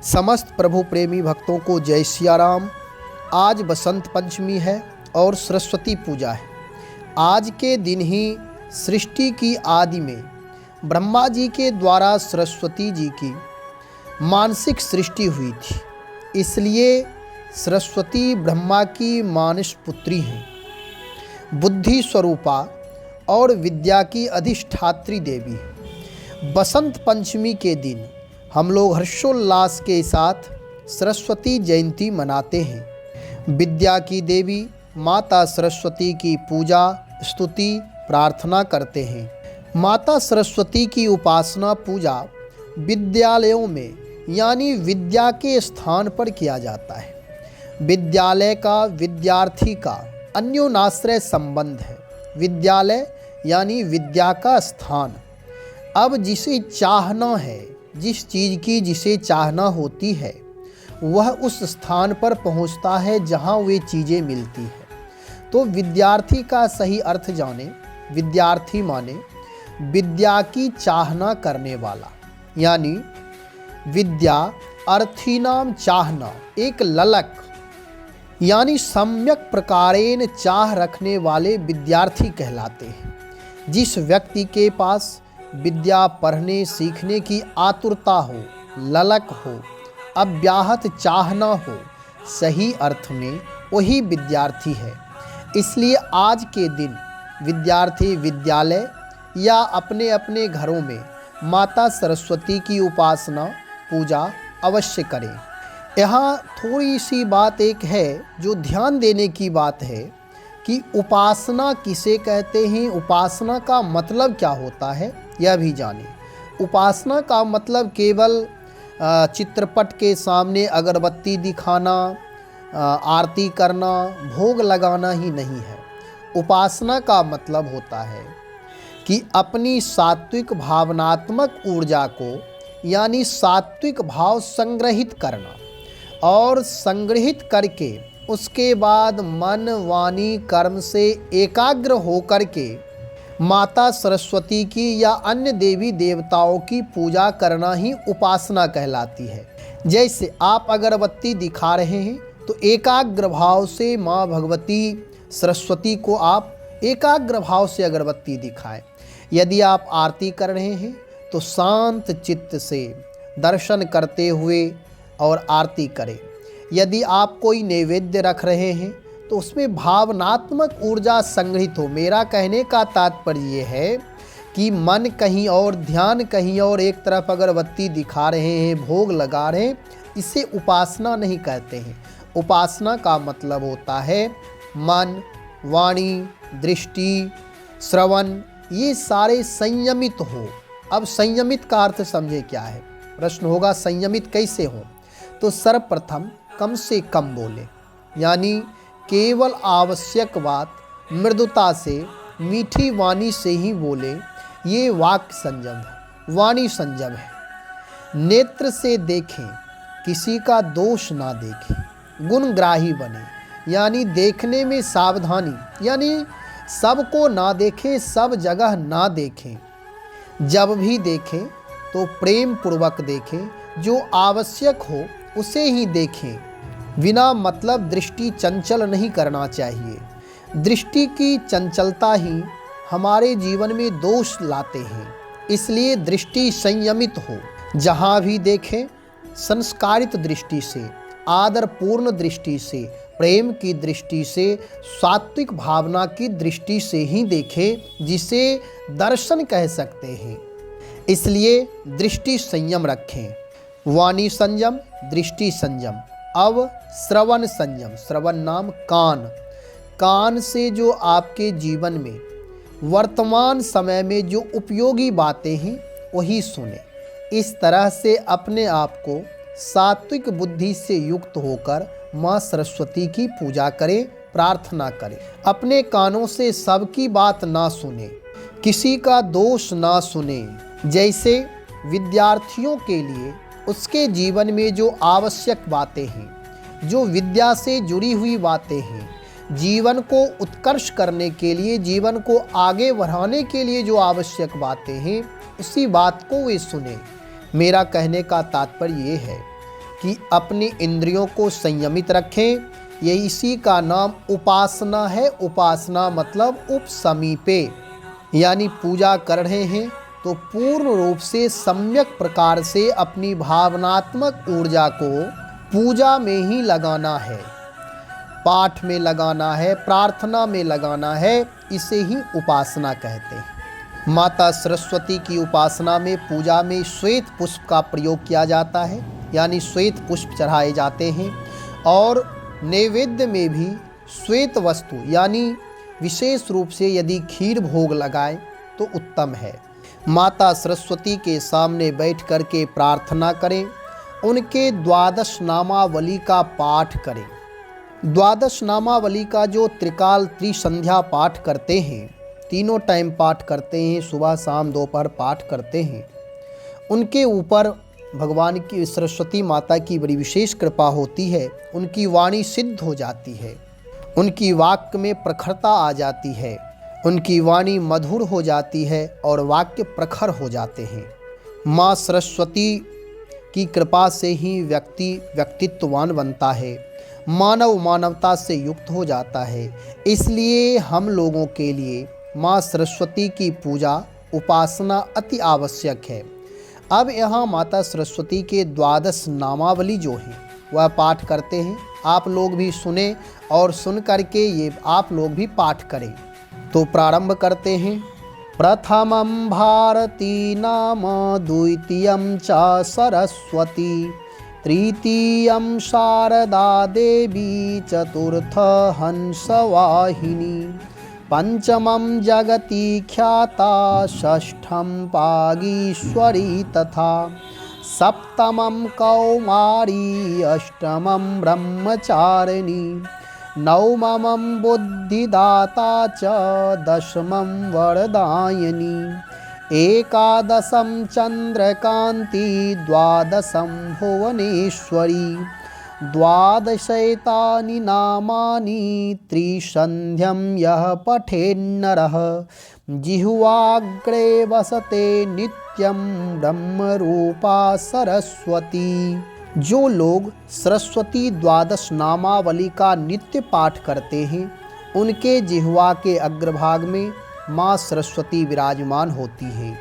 समस्त प्रभु प्रेमी भक्तों को जय सिया राम। आज बसंत पंचमी है और सरस्वती पूजा है। आज के दिन ही सृष्टि की आदि में ब्रह्मा जी के द्वारा सरस्वती जी की मानसिक सृष्टि हुई थी, इसलिए सरस्वती ब्रह्मा की मानस पुत्री हैं, बुद्धि स्वरूपा और विद्या की अधिष्ठात्री देवी है। बसंत पंचमी के दिन हम लोग हर्षोल्लास के साथ सरस्वती जयंती मनाते हैं। विद्या की देवी माता सरस्वती की पूजा स्तुति प्रार्थना करते हैं। माता सरस्वती की उपासना पूजा विद्यालयों में यानी विद्या के स्थान पर किया जाता है। विद्यालय का विद्यार्थी का अन्योनाश्रय संबंध है। विद्यालय यानी विद्या का स्थान। अब जिसे चाहना है, जिस चीज़ की जिसे चाहना होती है, वह उस स्थान पर पहुंचता है जहां वे चीज़ें मिलती हैं। तो विद्यार्थी का सही अर्थ जाने, विद्यार्थी माने विद्या की चाहना करने वाला, यानी विद्या अर्थीनाम चाहना, एक ललक यानी सम्यक प्रकारेण चाह रखने वाले विद्यार्थी कहलाते हैं। जिस व्यक्ति के पास विद्या पढ़ने सीखने की आतुरता हो, ललक हो, अव्याहत चाहना हो, सही अर्थ में वही विद्यार्थी है। इसलिए आज के दिन विद्यार्थी विद्यालय या अपने अपने घरों में माता सरस्वती की उपासना पूजा अवश्य करें। यहाँ थोड़ी सी बात एक है जो ध्यान देने की बात है कि उपासना किसे कहते हैं, उपासना का मतलब क्या होता है यह भी जानें। उपासना का मतलब केवल चित्रपट के सामने अगरबत्ती दिखाना, आरती करना, भोग लगाना ही नहीं है। उपासना का मतलब होता है कि अपनी सात्विक भावनात्मक ऊर्जा को यानी सात्विक भाव संग्रहित करना और संग्रहित करके उसके बाद मन वाणी कर्म से एकाग्र होकर के माता सरस्वती की या अन्य देवी देवताओं की पूजा करना ही उपासना कहलाती है। जैसे आप अगरबत्ती दिखा रहे हैं तो एकाग्र भाव से माँ भगवती सरस्वती को आप एकाग्र भाव से अगरबत्ती दिखाएं। यदि आप आरती कर रहे हैं तो शांत चित्त से दर्शन करते हुए और आरती करें। यदि आप कोई नैवेद्य रख रहे हैं तो उसमें भावनात्मक ऊर्जा संग्रहित हो। मेरा कहने का तात्पर्य ये है कि मन कहीं और, ध्यान कहीं और, एक तरफ अगरबत्ती दिखा रहे हैं, भोग लगा रहे हैं, इसे उपासना नहीं कहते हैं। उपासना का मतलब होता है मन, वाणी, दृष्टि, श्रवण, ये सारे संयमित हो। अब संयमित का अर्थ समझे क्या है? प्रश्न होगा संयमित कैसे हो? तो सर्वप्रथम कम से कम बोले, यानी केवल आवश्यक बात मृदुता से, मीठी वाणी से ही बोले। ये वाक्य संयम है, वाणी संयम है। नेत्र से देखें, किसी का दोष ना देखें। गुणग्राही बने, यानी देखने में सावधानी, यानी सबको ना देखें, सब जगह ना देखें। जब भी देखें तो प्रेम पूर्वक देखें, जो आवश्यक हो उसे ही देखें। बिना मतलब दृष्टि चंचल नहीं करना चाहिए। दृष्टि की चंचलता ही हमारे जीवन में दोष लाते हैं, इसलिए दृष्टि संयमित हो। जहाँ भी देखें संस्कारित दृष्टि से, आदरपूर्ण दृष्टि से, प्रेम की दृष्टि से, सात्विक भावना की दृष्टि से ही देखें, जिसे दर्शन कह सकते हैं। इसलिए दृष्टि संयम रखें। वाणी संयम, दृष्टि संयम। अब श्रवण संयम। श्रवण नाम कान। कान से जो आपके जीवन में वर्तमान समय में जो उपयोगी बातें हैं वही सुने। इस तरह से अपने आप को सात्विक बुद्धि से युक्त होकर माँ सरस्वती की पूजा करें, प्रार्थना करें। अपने कानों से सबकी बात ना सुने, किसी का दोष ना सुने। जैसे विद्यार्थियों के लिए उसके जीवन में जो आवश्यक बातें हैं, जो विद्या से जुड़ी हुई बातें हैं, जीवन को उत्कर्ष करने के लिए, जीवन को आगे बढ़ाने के लिए जो आवश्यक बातें हैं, उसी बात को वे सुने। मेरा कहने का तात्पर्य ये है कि अपनी इंद्रियों को संयमित रखें। ये इसी का नाम उपासना है। उपासना मतलब उपसमीपे, यानी पूजा कर रहे हैं तो पूर्ण रूप से सम्यक प्रकार से अपनी भावनात्मक ऊर्जा को पूजा में ही लगाना है, पाठ में लगाना है, प्रार्थना में लगाना है। इसे ही उपासना कहते हैं। माता सरस्वती की उपासना में, पूजा में श्वेत पुष्प का प्रयोग किया जाता है, यानी श्वेत पुष्प चढ़ाए जाते हैं। और नैवेद्य में भी श्वेत वस्तु, यानी विशेष रूप से यदि खीर भोग लगाए तो उत्तम है। माता सरस्वती के सामने बैठ कर के प्रार्थना करें, उनके द्वादश नामावली का पाठ करें। द्वादश नामावली का जो त्रिकाल त्रिसंध्या पाठ करते हैं, तीनों टाइम पाठ करते हैं, सुबह शाम दोपहर पाठ करते हैं, उनके ऊपर भगवान की सरस्वती माता की बड़ी विशेष कृपा होती है। उनकी वाणी सिद्ध हो जाती है, उनकी वाक्य में प्रखरता आ जाती है, उनकी वाणी मधुर हो जाती है और वाक्य प्रखर हो जाते हैं। माँ सरस्वती की कृपा से ही व्यक्ति व्यक्तित्ववान बनता है, मानव मानवता से युक्त हो जाता है। इसलिए हम लोगों के लिए माँ सरस्वती की पूजा उपासना अति आवश्यक है। अब यहाँ माता सरस्वती के द्वादश नामावली जो है वह पाठ करते हैं। आप लोग भी सुने और सुन करके ये आप लोग भी पाठ करें। तो प्रारंभ करते हैं। प्रथमं भारती नाम, द्वितीयं च सरस्वती, तृतीयं शारदा देवी, चतुर्थ हंसवाहिनी, पंचमं जगती ख्याता, षष्ठं पागीश्वरी तथा, सप्तमं कौमारी, अष्टमं ब्रह्मचारिणी, नवमं बुद्धिदाता च, दशमं वरदायिनी, एकादशं चंद्रकांति, द्वादशं भुवनेश्वरी, द्वादशैतानि नामानि, त्रिसन्ध्यं यः पठेन्नरः, जिह्वाग्रे वसते नित्यं ब्रह्मरूपा सरस्वती। जो लोग सरस्वती द्वादश नामावली का नित्य पाठ करते हैं, उनके जिह्वा के अग्रभाग में माँ सरस्वती विराजमान होती है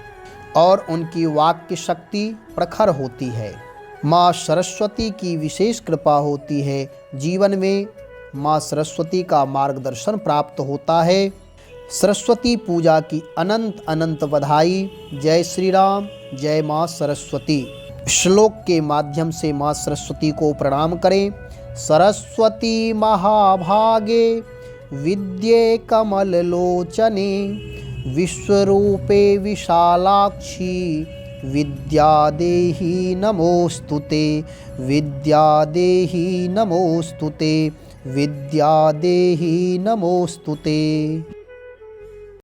और उनकी वाक्य शक्ति प्रखर होती है। माँ सरस्वती की विशेष कृपा होती है। जीवन में माँ सरस्वती का मार्गदर्शन प्राप्त होता है। सरस्वती पूजा की अनंत अनंत बधाई। जय श्री राम, जय माँ सरस्वती। श्लोक के माध्यम से माँ सरस्वती को प्रणाम करें। सरस्वती महाभागे विद्ये कमललोचने, विश्वरूपे विशालाक्षी, विद्या देहि नमोस्तुते, विद्या देहि नमोस्तुते, विद्या देहि नमोस्तुते।